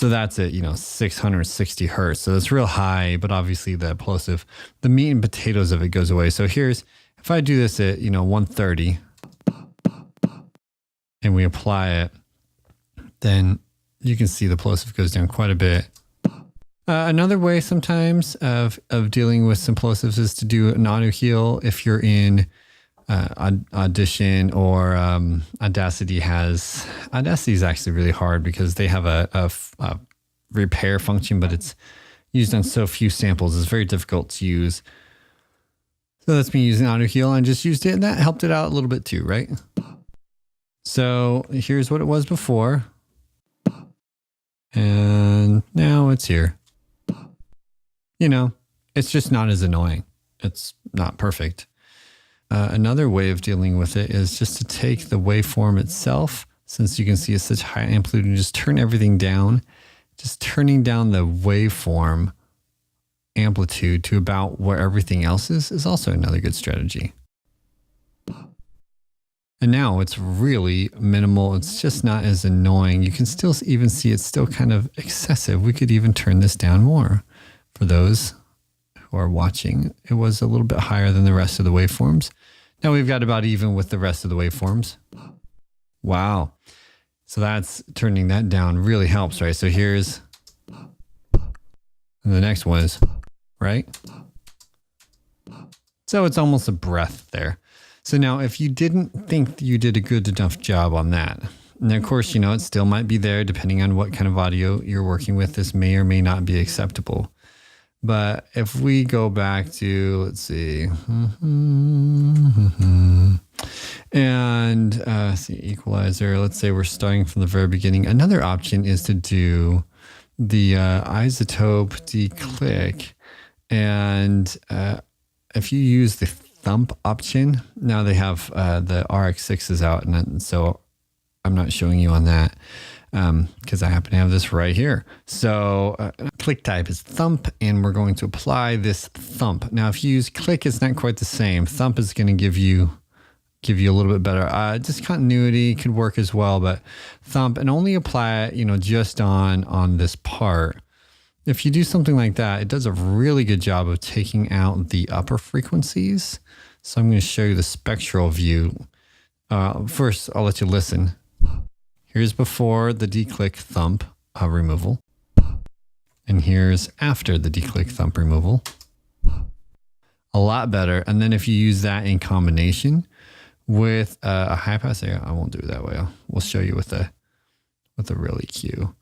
So that's at, 660 hertz. So it's real high, but obviously the plosive, the meat and potatoes of it goes away. So here's, if I do this at, 130 and we apply it, then you can see the plosive goes down quite a bit. Another way sometimes of dealing with some plosives is to do an auto heal if you're in Audition or Audacity is actually really hard because they have a repair function, but it's used on so few samples. It's very difficult to use. So that's me using auto heal. I just used it and that helped it out a little bit too, right? So here's what it was before. And now it's here. It's just not as annoying. It's not perfect. Another way of dealing with it is just to take the waveform itself, since you can see it's such high amplitude, and just turn everything down. Just turning down the waveform amplitude to about where everything else is also another good strategy. And now it's really minimal. It's just not as annoying. You can still even see it's still kind of excessive. We could even turn this down more for those who are watching. It was a little bit higher than the rest of the waveforms. Now we've got about even with the rest of the waveforms. Wow. So that's turning that down really helps, right? So here's, and the next one is, right? So it's almost a breath there. So now if you didn't think that you did a good enough job on that, and of course, it still might be there depending on what kind of audio you're working with. This may or may not be acceptable. But if we go back to, let's see, and see equalizer, let's say we're starting from the very beginning. Another option is to do the isotope declick. And if you use the thump option, now they have the RX6s out, and so I'm not showing you on that because I happen to have this right here. So click type is thump, and we're going to apply this thump. Now, if you use click, it's not quite the same. Thump is going to give you a little bit better. Discontinuity could work as well, but thump, and only apply it, just on this part. If you do something like that, it does a really good job of taking out the upper frequencies. So I'm going to show you the spectral view. First, I'll let you listen. Here's before the declick thump removal. And here's after the declick thump removal. A lot better. And then if you use that in combination with a high pass, I won't do it that way. We'll show you with a real EQ.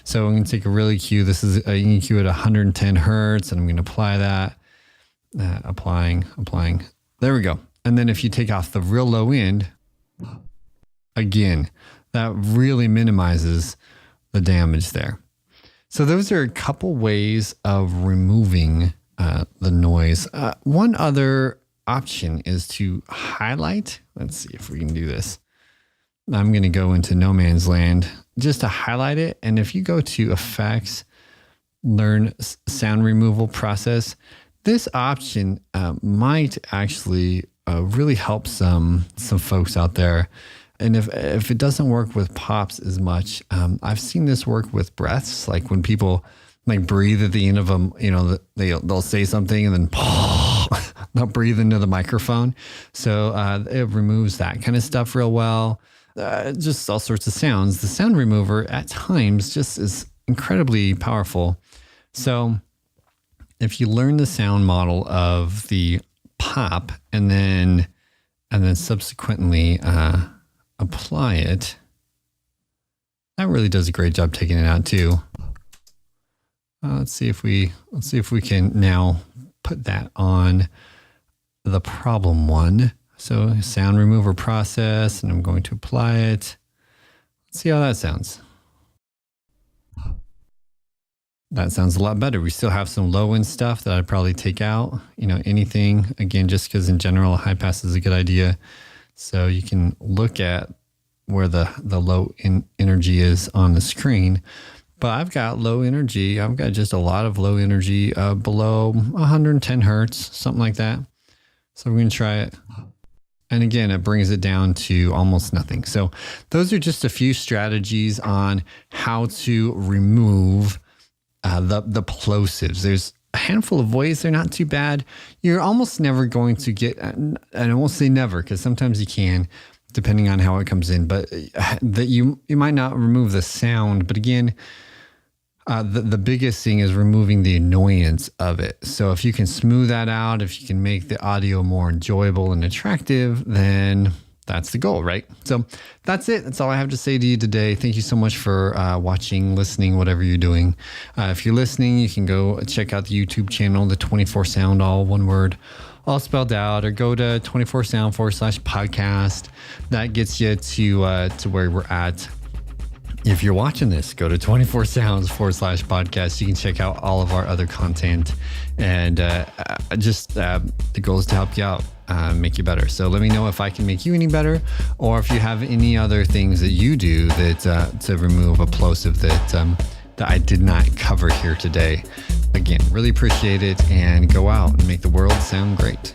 So I'm going to take a real EQ. This is an EQ at 110 hertz, and I'm going to apply that. Applying. There we go. And then if you take off the real low end, again, that really minimizes the damage there. So those are a couple ways of removing the noise. One other option is to highlight. Let's see if we can do this. I'm going to go into no man's land just to highlight it. And if you go to effects, learn sound removal process, this option might actually really help some folks out there. And if it doesn't work with pops as much, I've seen this work with breaths, like when people like breathe at the end of them, they'll say something and then they'll breathe into the microphone. So it removes that kind of stuff real well. Just all sorts of sounds. The sound remover at times just is incredibly powerful. So if you learn the sound model of the pop and then subsequently apply it, that really does a great job taking it out too. Let's see if we can now put that on the problem one. So sound remover process, and I'm going to apply it. Let's see how that sounds. That sounds a lot better. We still have some low end stuff that I'd probably take out, anything, again, just because in general, a high pass is a good idea. So you can look at where the low energy is on the screen. But I've got low energy. I've got just a lot of low energy below 110 hertz, something like that. So we're going to try it. And again, it brings it down to almost nothing. So those are just a few strategies on how to remove the plosives. There's a handful of ways. They're not too bad. You're almost never going to get, and I won't say never, because sometimes you can, depending on how it comes in, but that you might not remove the sound. But again, the biggest thing is removing the annoyance of it. So if you can smooth that out, if you can make the audio more enjoyable and attractive, then that's the goal, right? So that's it. That's all I have to say to you today. Thank you so much for watching, listening, whatever you're doing. If you're listening, you can go check out the YouTube channel, the 24 Sound, all one word, all spelled out, or go to 24sound/podcast. That gets you to where we're at. If you're watching this, go to 24sounds/podcast. You can check out all of our other content, and the goal is to help you out, make you better. So let me know if I can make you any better, or if you have any other things that you do that to remove a plosive that I did not cover here today. Again, really appreciate it, and go out and make the world sound great.